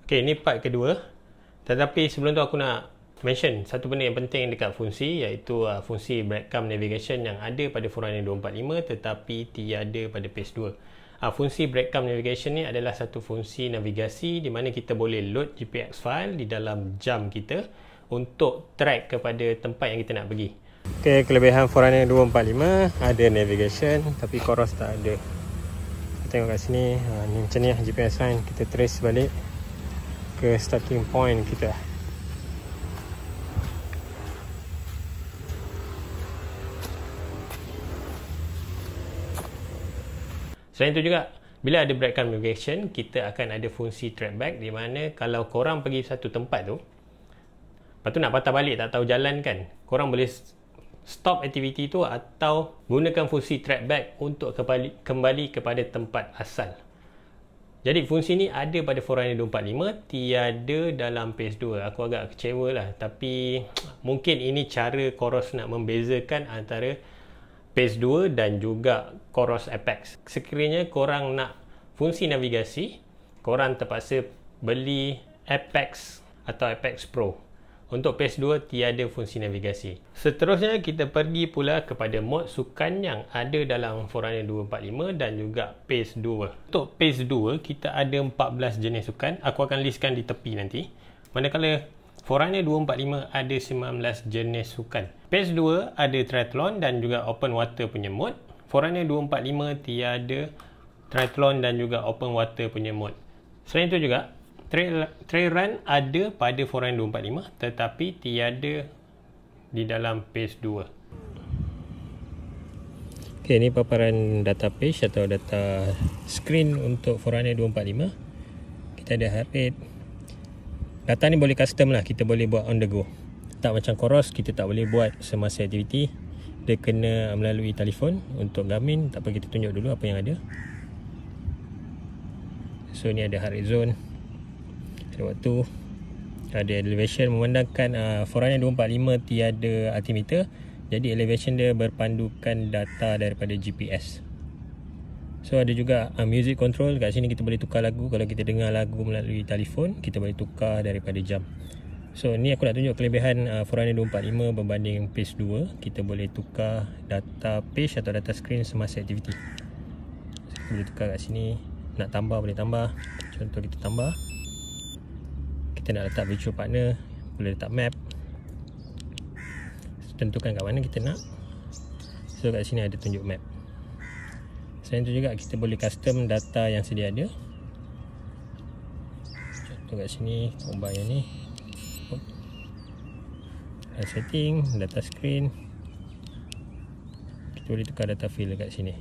Okay, ini part kedua. Tetapi sebelum tu aku nak mention satu benda yang penting dekat fungsi, iaitu fungsi breadcrumb navigation yang ada pada Forerunner 245 tetapi tiada pada PACE 2. Fungsi breadcrumb navigation ni adalah satu fungsi navigasi di mana kita boleh load GPX file di dalam jam kita untuk track kepada tempat yang kita nak pergi. Okay, kelebihan Forerunner 245 ada navigation tapi Coros tak ada. Kita tengok kat sini, ni macam ni GPS line, kita trace balik ke starting point kita. Selain itu juga, bila ada breadcrumb navigation, kita akan ada fungsi trackback di mana kalau korang pergi satu tempat tu, lepas tu nak patah balik tak tahu jalan kan, korang boleh stop aktiviti tu atau gunakan fungsi trackback untuk kembali kepada tempat asal. Jadi fungsi ni ada pada Forerunner 245, tiada dalam PACE 2. Aku agak kecewa lah, tapi mungkin ini cara Coros nak membezakan antara PACE 2 dan juga Coros Apex. Sekiranya korang nak fungsi navigasi, korang terpaksa beli Apex atau Apex Pro. Untuk PACE 2 tiada fungsi navigasi. Seterusnya kita pergi pula kepada mod sukan yang ada dalam Forerunner 245 dan juga PACE 2. Untuk PACE 2 kita ada 14 jenis sukan. Aku akan listkan di tepi nanti. Manakala Forerunner 245 ada 19 jenis sukan. PACE 2 ada triathlon dan juga open water punya mod. Forerunner 245 tiada triathlon dan juga open water punya mod. Selain itu juga trail run ada pada Forerunner 245 tetapi tiada di dalam PACE 2. Okay, ini paparan data page atau data screen untuk Forerunner 245. Kita ada heart rate. Data ni boleh custom lah, kita boleh buat on the go. Tak macam Coros, kita tak boleh buat semasa aktiviti. Dia kena melalui telefon. Untuk Garmin, tak apa, kita tunjuk dulu apa yang ada. So ni ada heart rate zone, ada waktu, ada elevation. Memandangkan Forerunner 245 tiada altimeter, jadi elevation dia berpandukan data daripada GPS. So ada juga music control. Kat sini kita boleh tukar lagu. Kalau kita dengar lagu melalui telefon, kita boleh tukar daripada jam. So ni aku nak tunjuk kelebihan Forerunner 245 berbanding PACE 2. Kita boleh tukar data page atau data screen semasa aktiviti. So, boleh tukar kat sini. Nak tambah boleh tambah. Contoh kita tambah, kita nak letak virtual partner, boleh letak map, tentukan kat mana kita nak. So kat sini ada tunjuk map. Selain itu juga kita boleh custom data yang sedia ada. Contoh kat sini, ubah yang ni, setting, data screen. Kita boleh tukar data field kat sini.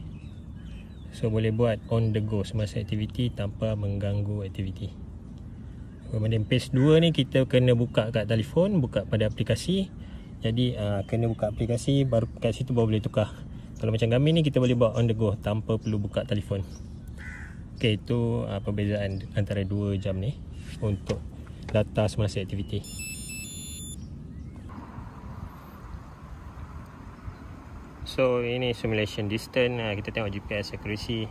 So boleh buat on the go semasa aktiviti tanpa mengganggu aktiviti. Kemudian PACE 2 ni kita kena buka kat telefon, buka pada aplikasi. Jadi kena buka aplikasi, baru kat situ baru boleh tukar. Kalau macam Garmin ni kita boleh buat on the go tanpa perlu buka telefon. Okay, itu perbezaan antara dua jam ni untuk data semasa aktiviti. So ini simulation distance. Kita tengok GPS accuracy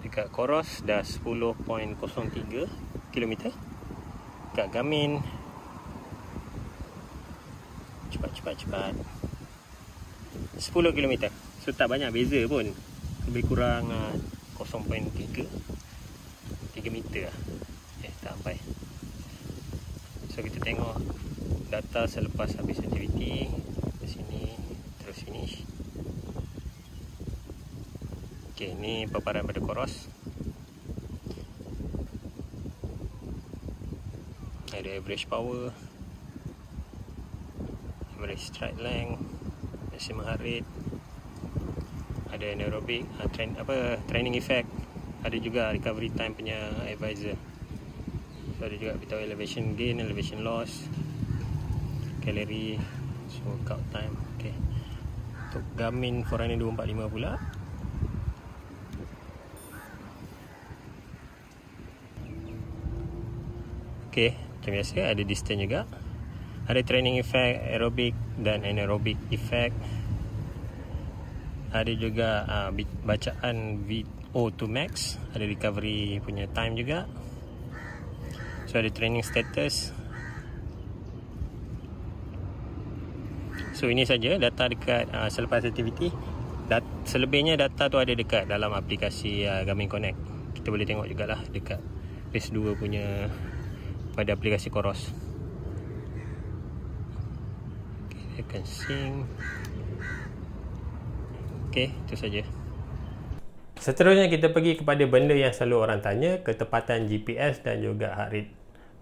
dekat Coros dah 10.03 km. Kat Garmin cepat 10 km. So tak banyak beza pun, lebih kurang 0.3 meter lah. Tak sampai. So kita tengok data selepas habis aktiviti. Di sini terus finish. Okay, ni paparan pada Coros. Ada average power, average stride length, maximum heart rate, ada anaerobic, training effect, ada juga recovery time punya advisor. So ada juga beritahu elevation gain, elevation loss, calorie, so workout time. Okay. Untuk Garmin Forerunner 245 pula, okay, macam biasa ada distance juga. Ada training effect, aerobic dan anaerobic effect. Ada juga bacaan VO2 max. Ada recovery punya time juga. So ada training status. So ini saja data dekat selepas aktiviti. Selebihnya data tu ada dekat dalam aplikasi Garmin Connect. Kita boleh tengok jugalah dekat phase 2 punya pada aplikasi Coros. Okay, akan sync. Okay, itu saja. Seterusnya kita pergi kepada benda yang selalu orang tanya, ketepatan GPS dan juga heart rate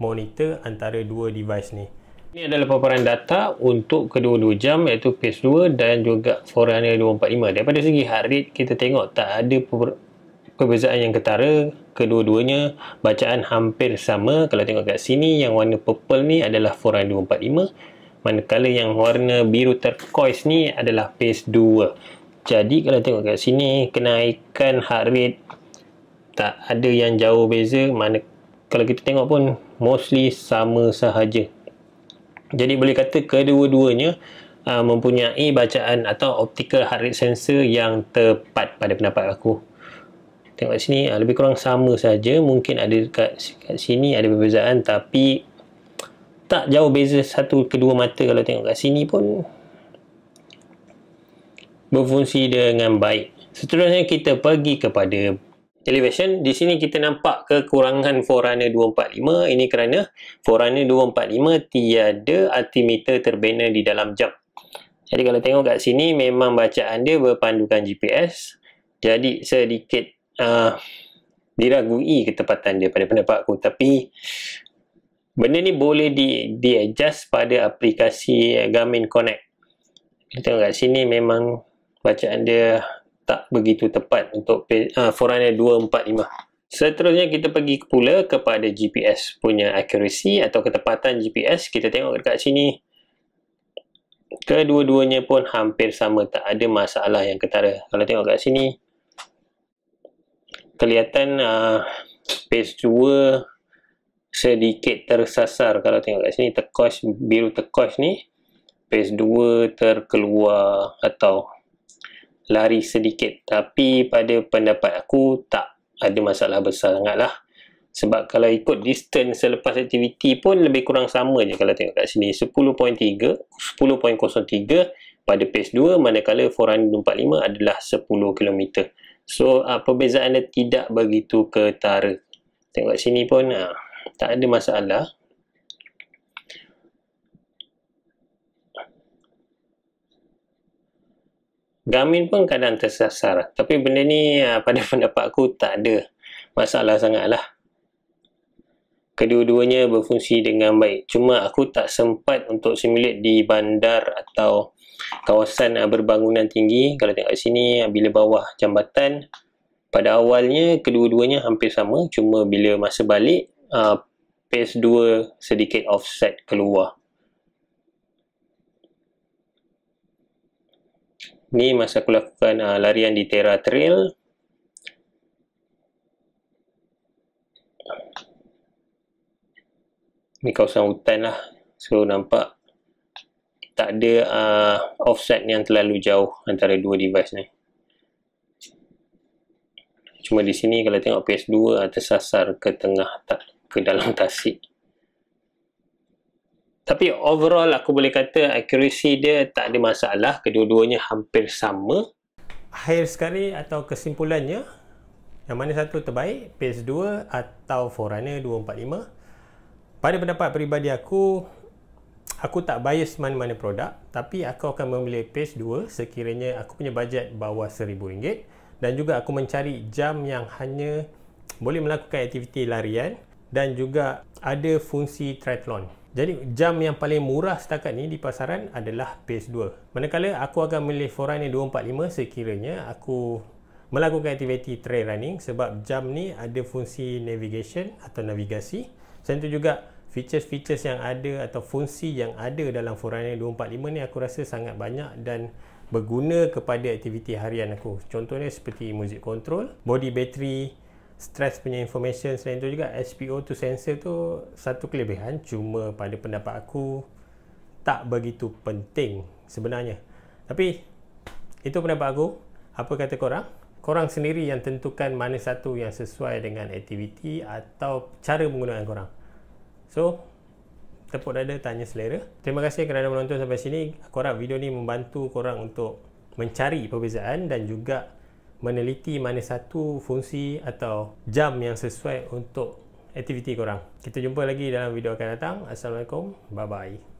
monitor antara dua device ni. Ini adalah paparan data untuk kedua-dua jam, iaitu phase 2 dan juga Forerunner 245. Daripada segi heart rate, kita tengok tak ada perbezaan yang ketara. Kedua-duanya bacaan hampir sama. Kalau tengok kat sini, yang warna purple ni adalah Forerunner 245, manakala yang warna biru turquoise ni adalah phase 2. Jadi kalau tengok kat sini, kenaikan heart rate tak ada yang jauh beza. Kalau kita tengok pun mostly sama sahaja. Jadi boleh kata kedua-duanya mempunyai bacaan atau optical heart rate sensor yang tepat pada pendapat aku. Tengok sini lebih kurang sama saja. Mungkin ada kat sini ada perbezaan, tapi tak jauh beza satu kedua mata. Kalau tengok kat sini pun berfungsi dengan baik. Seterusnya kita pergi kepada elevation. Di sini kita nampak kekurangan Forerunner 245. Ini kerana Forerunner 245 tiada altimeter terbina di dalam jam. Jadi kalau tengok kat sini, memang bacaan dia berpandukan GPS. Jadi sedikit diragui ketepatan dia pada pendapat aku. Tapi benda ni boleh di-adjust pada aplikasi Garmin Connect. Kita tengok kat sini memang bacaan dia tak begitu tepat untuk Forerunner 245. Seterusnya kita pergi pula kepada GPS punya accuracy atau ketepatan GPS. Kita tengok dekat sini, kedua-duanya pun hampir sama, tak ada masalah yang ketara. Kalau tengok kat sini, kelihatan phase 2 sedikit tersasar. Kalau tengok kat sini, biru turquoise ni, phase 2 terkeluar atau lari sedikit. Tapi pada pendapat aku tak ada masalah besar sangat lah. Sebab kalau ikut distance selepas aktiviti pun lebih kurang sama je. Kalau tengok kat sini 10.03 pada phase 2, manakala Forerunner 245 adalah 10 km. So perbezaan dia tidak begitu ketara. Tengok kat sini pun tak ada masalah. Garmin pun kadang tersasar. Tapi benda ni pada pendapat aku tak ada masalah sangat lah. Kedua-duanya berfungsi dengan baik. Cuma aku tak sempat untuk simulate di bandar atau kawasan berbangunan tinggi. Kalau tengok sini, bila bawah jambatan, pada awalnya kedua-duanya hampir sama. Cuma bila masa balik, phase 2 sedikit offset keluar. Ni masa aku lakukan larian di Terra Trail. Ni kawasan hutan lah. So nampak tak ada offset yang terlalu jauh antara dua device ni. Cuma di sini kalau tengok phase 2 tersasar ke tengah, tak ke dalam tasik. Tapi overall aku boleh kata accuracy dia tak ada masalah. Kedua-duanya hampir sama. Akhir sekali atau kesimpulannya, yang mana satu terbaik, phase 2 atau Forerunner 245? Pada pendapat peribadi aku tak bias mana-mana produk. Tapi aku akan memilih phase 2 sekiranya aku punya bajet bawah RM1,000. Dan juga aku mencari jam yang hanya boleh melakukan aktiviti larian dan juga ada fungsi triathlon. Jadi jam yang paling murah setakat ni di pasaran adalah phase 2. Manakala aku akan memilih Forerunner 245 sekiranya aku melakukan aktiviti trail running, sebab jam ni ada fungsi navigation atau navigasi. Selain itu juga features-features yang ada atau fungsi yang ada dalam Forerunner 245 ni aku rasa sangat banyak dan berguna kepada aktiviti harian aku. Contohnya seperti music control, body battery, stress punya information. Selain itu juga SpO2 sensor tu satu kelebihan, cuma pada pendapat aku tak begitu penting sebenarnya. Tapi itu pendapat aku. Apa kata korang? Korang sendiri yang tentukan mana satu yang sesuai dengan aktiviti atau cara penggunaan korang. So, tepuk dada, tanya selera. Terima kasih kerana menonton sampai sini. Aku harap video ni membantu korang untuk mencari perbezaan dan juga meneliti mana satu fungsi atau jam yang sesuai untuk aktiviti korang. Kita jumpa lagi dalam video akan datang. Assalamualaikum. Bye-bye.